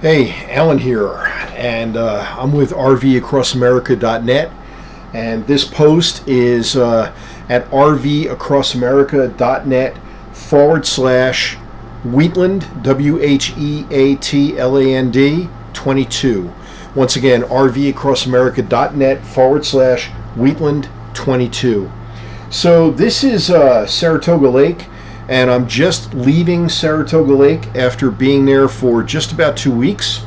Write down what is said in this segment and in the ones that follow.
Hey, Alan here, and I'm with RVAcrossAmerica.net, and this post is at RVAcrossAmerica.net/Wheatland, WHEATLAND 22. Once again, RVAcrossAmerica.net/Wheatland 22. So this is Saratoga Lake, and I'm just leaving Saratoga Lake after being there for just about 2 weeks.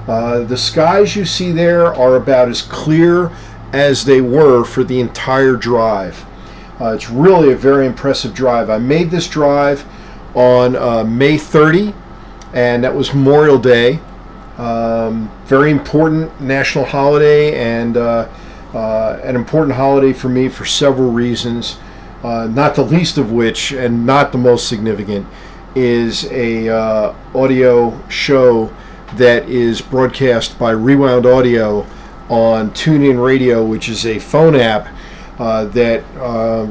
The skies you see there are about as clear as they were for the entire drive. It's really a very impressive drive. I made this drive on May 30, and that was Memorial Day. Very important national holiday, and an important holiday for me for several reasons. Not the least of which, and not the most significant, is a audio show that is broadcast by Rewound Radio on TuneIn Radio, which is a phone app that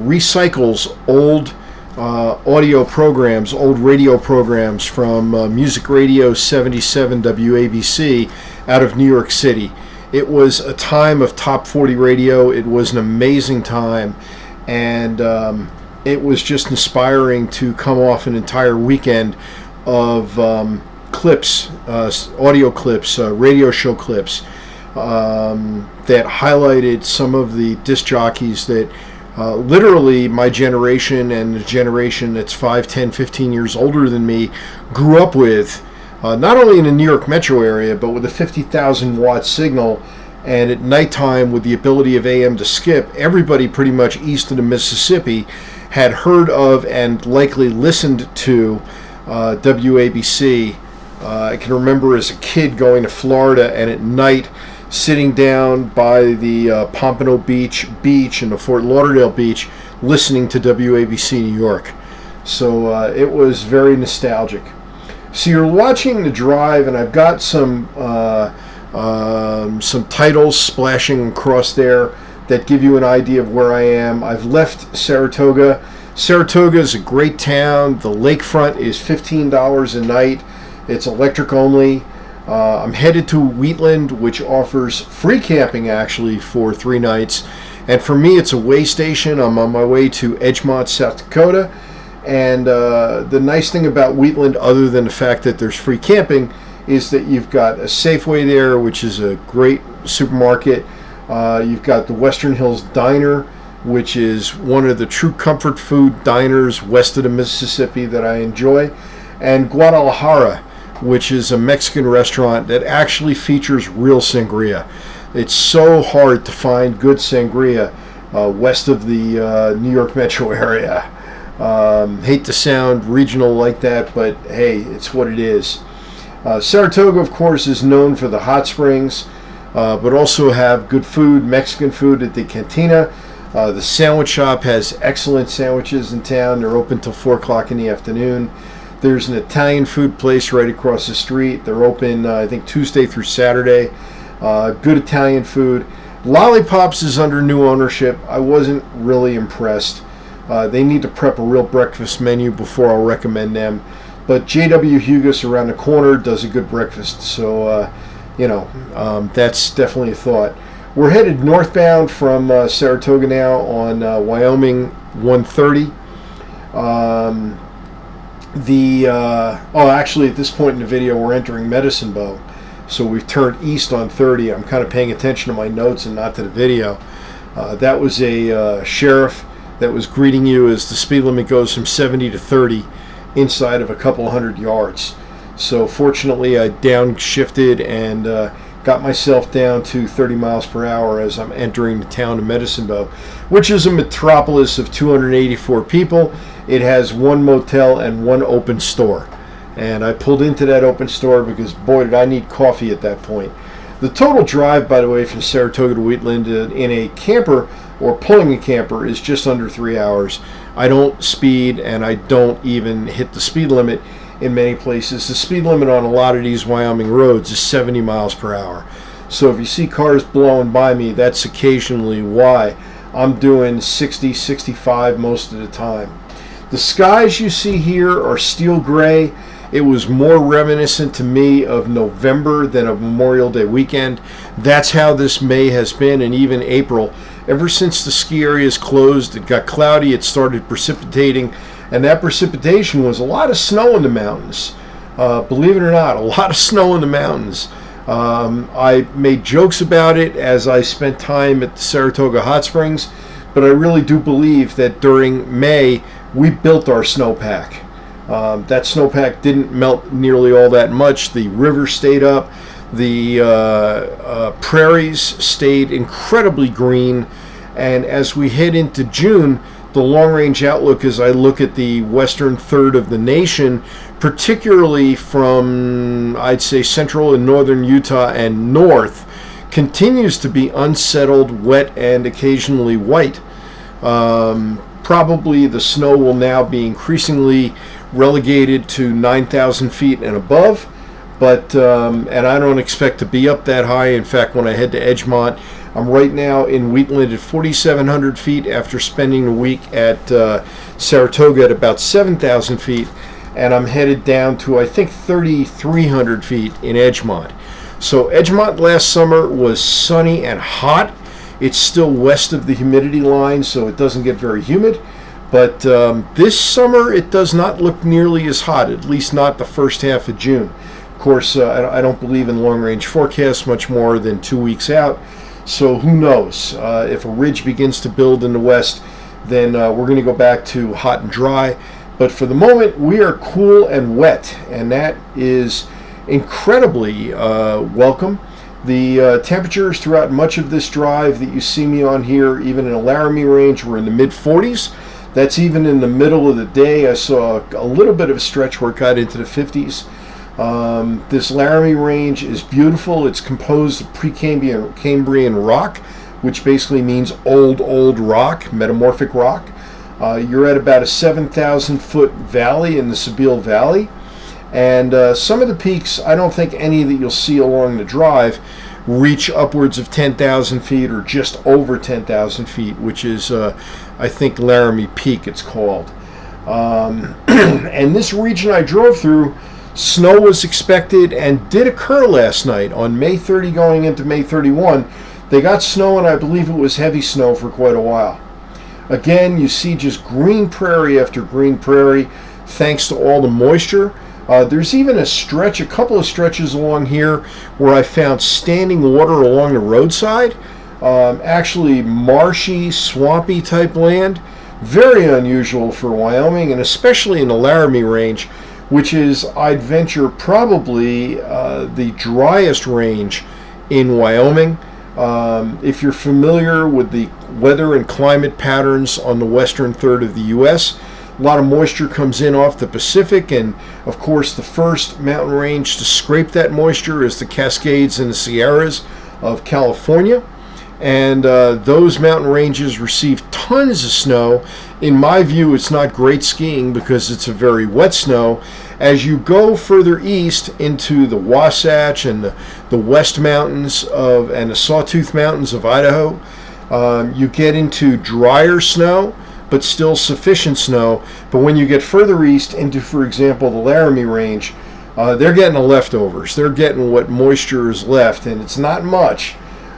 recycles old audio programs, old radio programs from Music Radio 77 WABC out of New York City. It was a time of top 40 radio. It was an amazing time. And it was just inspiring to come off an entire weekend of clips, audio clips, radio show clips that highlighted some of the disc jockeys that literally my generation and the generation that's 5, 10, 15 years older than me grew up with, not only in the New York metro area, but with a 50,000 watt signal. And at nighttime, with the ability of AM to skip, everybody pretty much east of the Mississippi had heard of and likely listened to WABC. I can remember as a kid going to Florida, and at night sitting down by the Pompano Beach and the Fort Lauderdale Beach listening to WABC New York. So it was very nostalgic. So you're watching the drive, and I've got some titles splashing across there that give you an idea of where I am. I've left Saratoga. Saratoga is a great town. The lakefront is $15 a night. It's electric only. I'm headed to Wheatland, which offers free camping actually for 3 nights. And for me, it's a way station. I'm on my way to Edgemont, South Dakota. And the nice thing about Wheatland, other than the fact that there's free camping, is that you've got a Safeway there, which is a great supermarket. You've got the Western Hills Diner, which is one of the true comfort food diners west of the Mississippi that I enjoy, and Guadalajara, which is a Mexican restaurant that actually features real sangria. It's so hard to find good sangria west of the New York metro area. Hate to sound regional like that, but hey, it's what it is. Saratoga, of course, is known for the hot springs, but also have good food, Mexican food at the Cantina. The sandwich shop has excellent sandwiches in town. They're open till 4 o'clock in the afternoon. There's an Italian food place right across the street. They're open, I think, Tuesday through Saturday. Good Italian food. Lollipops is under new ownership. I wasn't really impressed. They need to prep a real breakfast menu before I'll recommend them. But J.W. Hugus around the corner does a good breakfast, so that's definitely a thought. We're headed northbound from Saratoga now on Wyoming 130. Actually, at this point in the video, we're entering Medicine Bow, so we've turned east on 30. I'm kind of paying attention to my notes and not to the video. That was a sheriff that was greeting you as the speed limit goes from 70 to 30. Inside of a couple hundred yards. So fortunately I downshifted and got myself down to 30 miles per hour as I'm entering the town of Medicine Bow, which is a metropolis of 284 people. It has 1 motel and 1 open store. And I pulled into that open store because boy did I need coffee at that point. The total drive, by the way, from Saratoga to Wheatland in a camper or pulling a camper is just under 3 hours. I don't speed, and I don't even hit the speed limit in many places. The speed limit on a lot of these Wyoming roads is 70 miles per hour. So if you see cars blowing by me, that's occasionally why. I'm doing 60, 65 most of the time. The skies you see here are steel gray, It was more reminiscent to me of November than of Memorial Day weekend. That's how this May has been, and even April. Ever since the ski areas closed, it got cloudy, it started precipitating, and that precipitation was a lot of snow in the mountains. Believe it or not, a lot of snow in the mountains. I made jokes about it as I spent time at the Saratoga Hot Springs, but I really do believe that during May we built our snowpack. That snowpack didn't melt nearly all that much. The river stayed up. The prairies stayed incredibly green. And as we head into June, the long-range outlook, as I look at the western third of the nation, particularly from, I'd say, central and northern Utah and north, continues to be unsettled, wet, and occasionally white. Probably the snow will now be increasingly relegated to 9,000 feet and above, but and I don't expect to be up that high. In fact, when I head to Edgemont, I'm right now in Wheatland at 4,700 feet after spending a week at Saratoga at about 7,000 feet, and I'm headed down to, I think, 3,300 feet in Edgemont. So Edgemont last summer was sunny and hot. It's still west of the humidity line, so it doesn't get very humid. But this summer, it does not look nearly as hot, at least not the first half of June. Of course, I don't believe in long-range forecasts much more than 2 weeks out. So who knows? If a ridge begins to build in the west, then we're going to go back to hot and dry. But for the moment, we are cool and wet, and that is incredibly welcome. The temperatures throughout much of this drive that you see me on here, even in a Laramie range, were in the mid-40s. That's even in the middle of the day. I saw a little bit of a stretch where it got into the 50s. This Laramie range is beautiful. It's composed of Precambrian rock, which basically means old rock, metamorphic rock. You're at about a 7,000 foot valley in the Sabile Valley. And some of the peaks, I don't think any that you'll see along the drive reach upwards of 10,000 feet or just over 10,000 feet, which is, I think, Laramie Peak it's called. And this region I drove through, snow was expected and did occur last night on May 30 going into May 31. They got snow, and I believe it was heavy snow for quite a while. Again, you see just green prairie after green prairie, thanks to all the moisture. There's even a couple of stretches along here where I found standing water along the roadside. Actually marshy, swampy type land. Very unusual for Wyoming, and especially in the Laramie range, which is, I'd venture, probably the driest range in Wyoming. If you're familiar with the weather and climate patterns on the western third of the U.S., a lot of moisture comes in off the Pacific, and of course the first mountain range to scrape that moisture is the Cascades and the Sierras of California. And those mountain ranges receive tons of snow. In my view, it's not great skiing because it's a very wet snow. As you go further east into the Wasatch and the West Mountains and the Sawtooth Mountains of Idaho, you get into drier snow, but still sufficient snow. But when you get further east into, for example, the Laramie range, they're getting the leftovers. They're getting what moisture is left, and it's not much.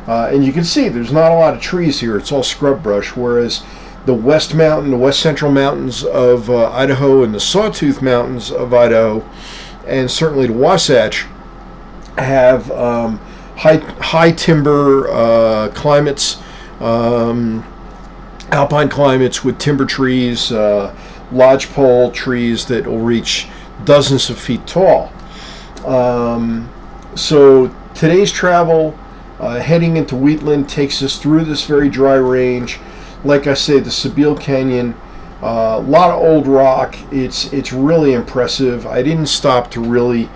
And you can see there's not a lot of trees here. It's all scrub brush, whereas the West Central Mountains of Idaho and the Sawtooth Mountains of Idaho, and certainly the Wasatch, have high timber climates, alpine climates with timber trees, lodgepole trees that will reach dozens of feet tall. So today's travel heading into Wheatland takes us through this very dry range. Like I say, the Sabile Canyon, a lot of old rock. It's really impressive. I didn't stop to really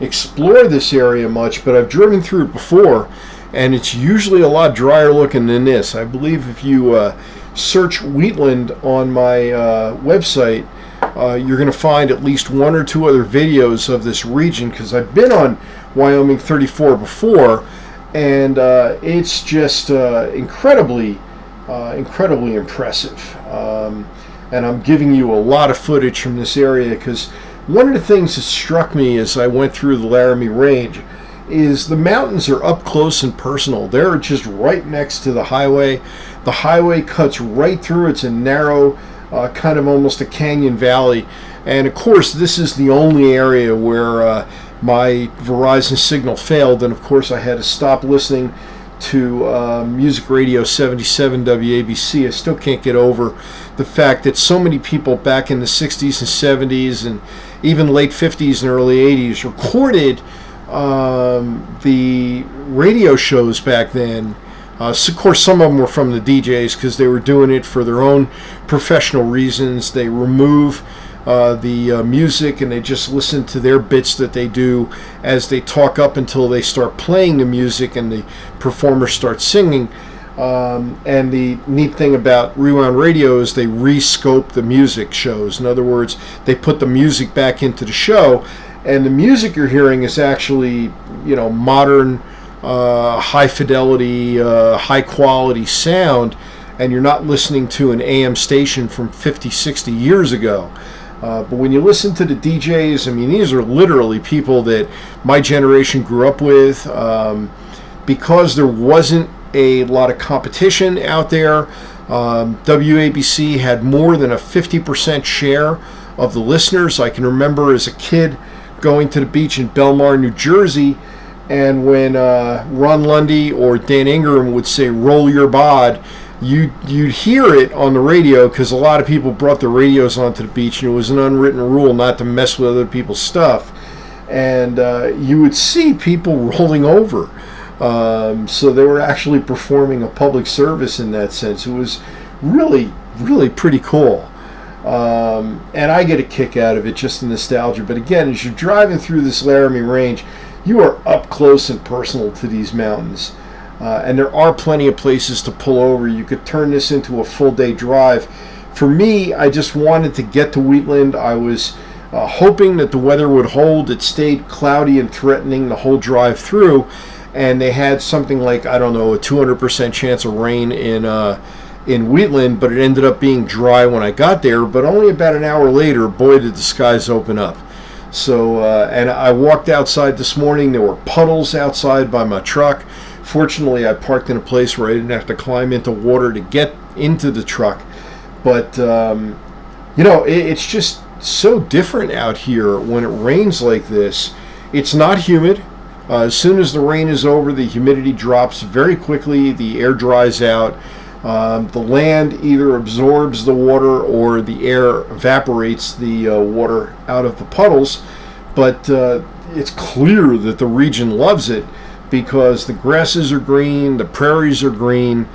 explore this area much, but I've driven through it before, and it's usually a lot drier looking than this. I believe if you search Wheatland on my website, you're going to find at least one or two other videos of this region, because I've been on Wyoming 34 before, and it's just incredibly impressive. And I'm giving you a lot of footage from this area because one of the things that struck me as I went through the Laramie Range is the mountains are up close and personal. They're just right next to the highway. The highway cuts right through. It's a narrow, kind of almost a canyon valley. And of course, this is the only area where my Verizon signal failed. And of course, I had to stop listening to Music Radio 77 WABC. I still can't get over the fact that so many people back in the 60s and 70s and even late 50s and early 80s recorded the radio shows back then. Of course, some of them were from the DJs because they were doing it for their own professional reasons. They remove the music and they just listen to their bits that they do as they talk up until they start playing the music and the performers start singing. And the neat thing about Rewound Radio is they rescope the music shows. In other words, they put the music back into the show, and the music you're hearing is actually, modern, high fidelity, high quality sound, and you're not listening to an AM station from 50, 60 years ago. But when you listen to the DJs, I mean, these are literally people that my generation grew up with. Because there wasn't a lot of competition out there, WABC had more than a 50% share of the listeners. I can remember as a kid going to the beach in Belmar, New Jersey, and when Ron Lundy or Dan Ingram would say, "Roll your bod," you'd hear it on the radio because a lot of people brought their radios onto the beach, and it was an unwritten rule not to mess with other people's stuff. And you would see people rolling over. So they were actually performing a public service in that sense. It was really, really pretty cool. And I get a kick out of it, just the nostalgia. But again, as you're driving through this Laramie Range, you are up close and personal to these mountains. And there are plenty of places to pull over. You could turn this into a full day drive. For me, I just wanted to get to Wheatland. I was hoping that the weather would hold. It stayed cloudy and threatening the whole drive through. And they had something like, I don't know, a 200% chance of rain in Wheatland, but it ended up being dry when I got there. But only about an hour later, boy, did the skies open up. So, and I walked outside this morning. There were puddles outside by my truck. Fortunately, I parked in a place where I didn't have to climb into water to get into the truck. But, it's just so different out here when it rains like this. It's not humid. As soon as the rain is over, the humidity drops very quickly. The air dries out. The land either absorbs the water or the air evaporates the water out of the puddles. But it's clear that the region loves it because the grasses are green, the prairies are green,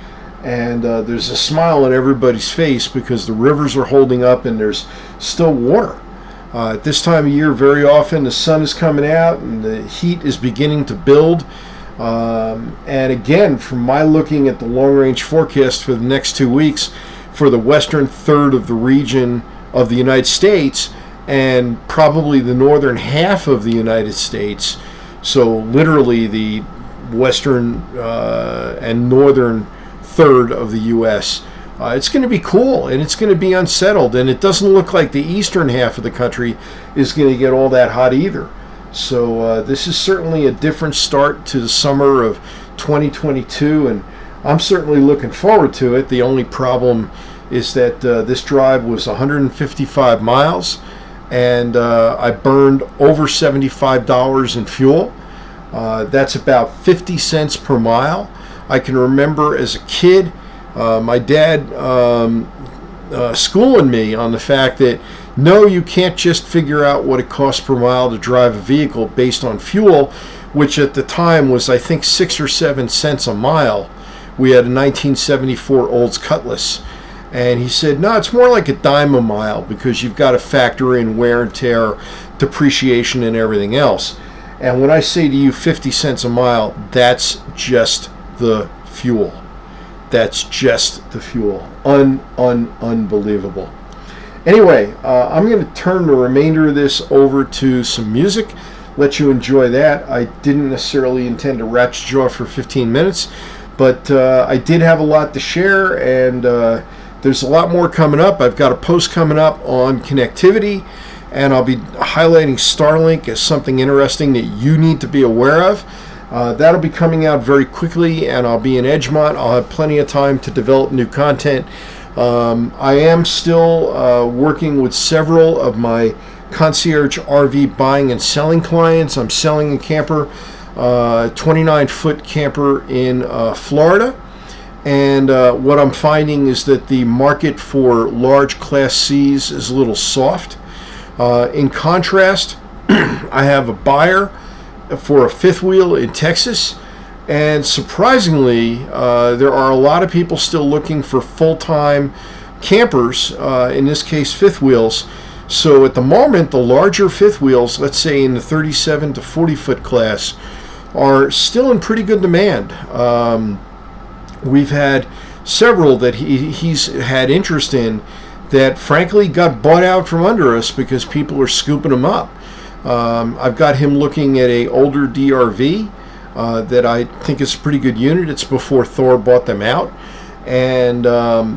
and there's a smile on everybody's face because the rivers are holding up and there's still water. At this time of year, very often the sun is coming out and the heat is beginning to build. And again, from my looking at the long-range forecast for the next 2 weeks for the western third of the region of the United States and probably the northern half of the United States, so literally the western and northern third of the U.S., it's going to be cool and it's going to be unsettled, and it doesn't look like the eastern half of the country is going to get all that hot either. So this is certainly a different start to the summer of 2022, and I'm certainly looking forward to it. The only problem is that this drive was 155 miles, and I burned over $75 in fuel. That's about 50 cents per mile. I can remember as a kid, my dad schooling me on the fact that no, you can't just figure out what it costs per mile to drive a vehicle based on fuel, which at the time was, I think, 6 or 7 cents a mile. We had a 1974 Olds Cutlass. And he said, no, it's more like a dime a mile because you've got to factor in wear and tear, depreciation, and everything else. And when I say to you 50 cents a mile, that's just the fuel. That's just the fuel. Unbelievable. Anyway, I'm going to turn the remainder of this over to some music, let you enjoy that. I didn't necessarily intend to ratchet you off for 15 minutes, but I did have a lot to share, and there's a lot more coming up. I've got a post coming up on connectivity, and I'll be highlighting Starlink as something interesting that you need to be aware of. That'll be coming out very quickly, and I'll be in Edgemont. I'll have plenty of time to develop new content. I am still working with several of my concierge RV buying and selling clients. I'm selling a camper, 29-foot camper in Florida. And what I'm finding is that the market for large Class Cs is a little soft. In contrast, I have a buyer for a fifth wheel in Texas, and surprisingly, there are a lot of people still looking for full-time campers, in this case fifth wheels. So at the moment, the larger fifth wheels, let's say in the 37 to 40-foot class, are still in pretty good demand. We've had several that he's had interest in that frankly got bought out from under us because people are scooping them up. I've got him looking at a older DRV that I think is a pretty good unit. It's before Thor bought them out, and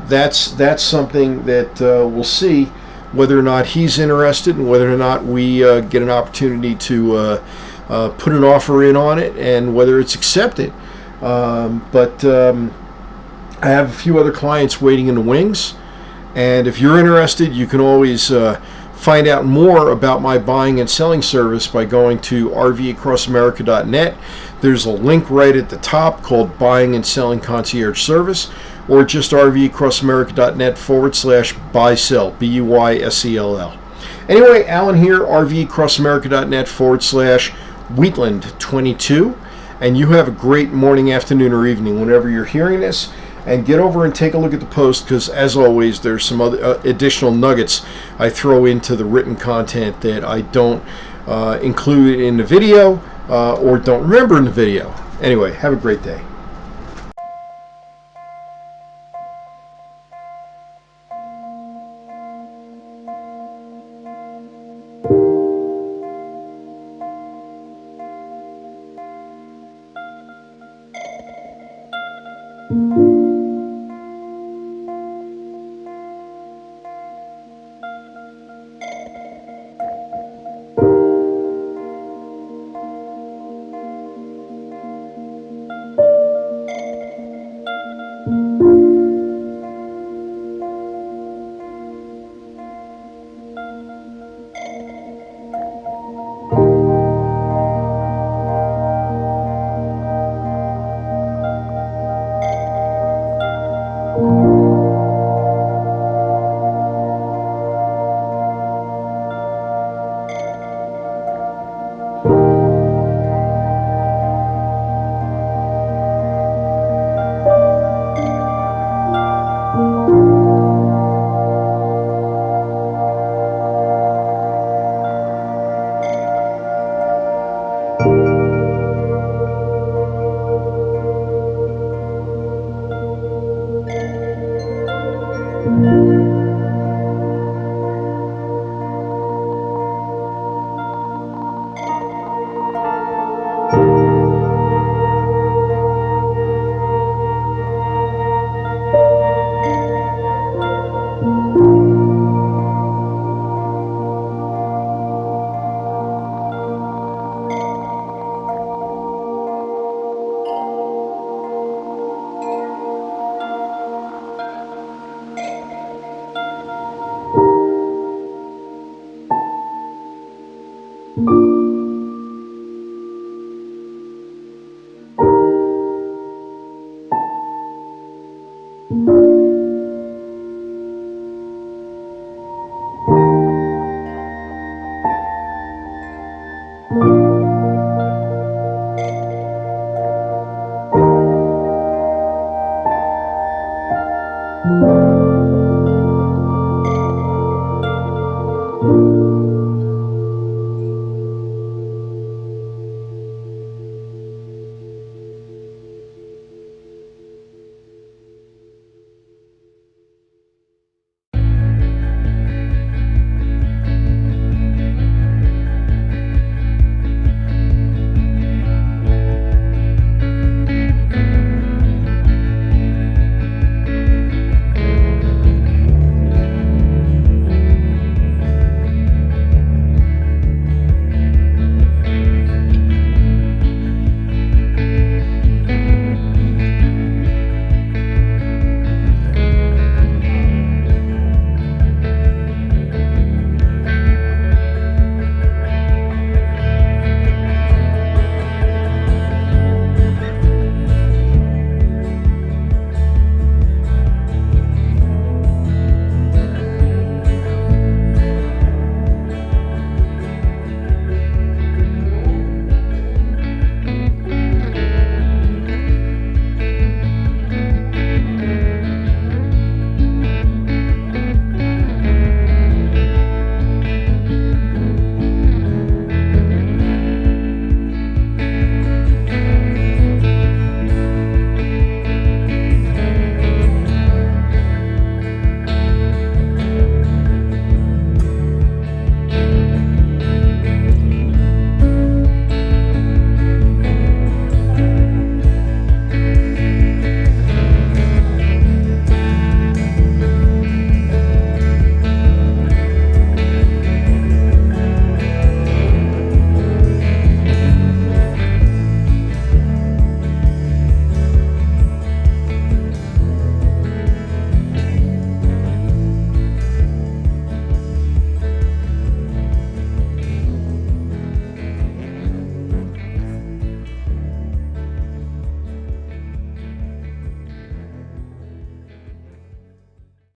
that's something that we'll see whether or not he's interested and whether or not we get an opportunity to put an offer in on it and whether it's accepted. But I have a few other clients waiting in the wings, and if you're interested, you can always find out more about my buying and selling service by going to rvacrossamerica.net. There's a link right at the top called Buying and Selling Concierge Service, or just rvacrossamerica.net/buy-sell, BUYSELL. Anyway, Alan here, rvacrossamerica.net/Wheatland22, and you have a great morning, afternoon, or evening whenever you're hearing this. And get over and take a look at the post, because as always there's some other additional nuggets I throw into the written content that I don't include in the video or don't remember in the video. Anyway, have a great day.